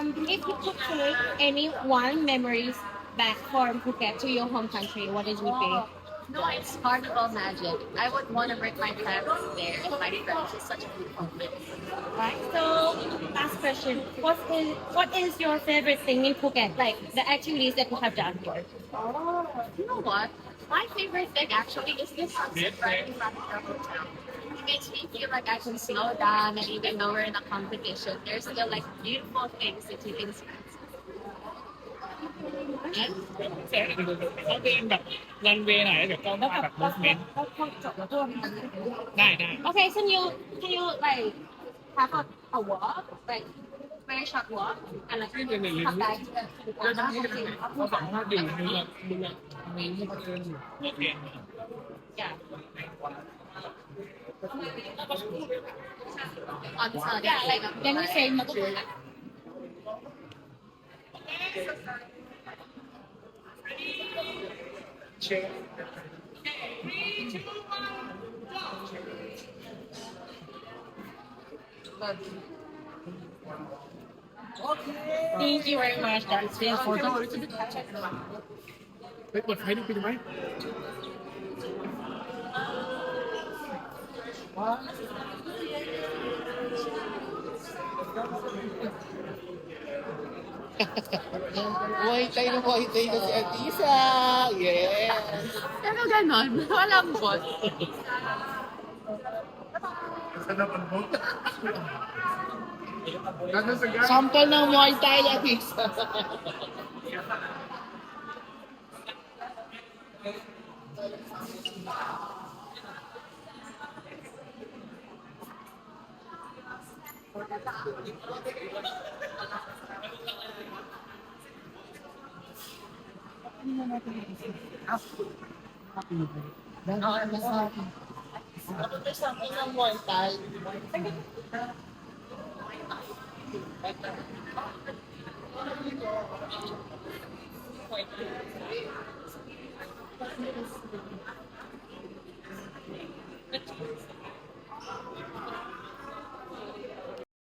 If you could take any one memories back from Phuket to your home country, what did you pick? No, it's Carnival Magic. I would want to bring my family there and my friends. It's such a beautiful place. Right. So, last question: what is your favorite thing in Phuket? Like the activities that you have done here. Oh, you know what? My favorite thing actually is the sunset right in front of the hotel. It makes me feel like I can slow down, and even though we're in a competition, there's still like beautiful things that you can experience. เขาเดินแบบรันเวย์ไหนเดี๋ยวกล้องถ่ายแบบ movement ได้ได้ Okay, so can you like have a walk, like very short walk, and like ที่เดินในลิฟ come ต์ back to the แล้วทั้งนี้จะเป็นเขาสามารถอยู่ในแบบดูแบบมีที่เขาเดินอยู่โอเค yeah. On Sunday, Yeah, like then we say Madhu. Thank you very much. That's been for the ไปเปิดไฟดูปิดไหม Muay Thai na Muay Thai na si Atisa! Yes! pero ganon, walang bot. Sample ng Muay Thai, Atisa! Ano ba sample ng Muay Thai?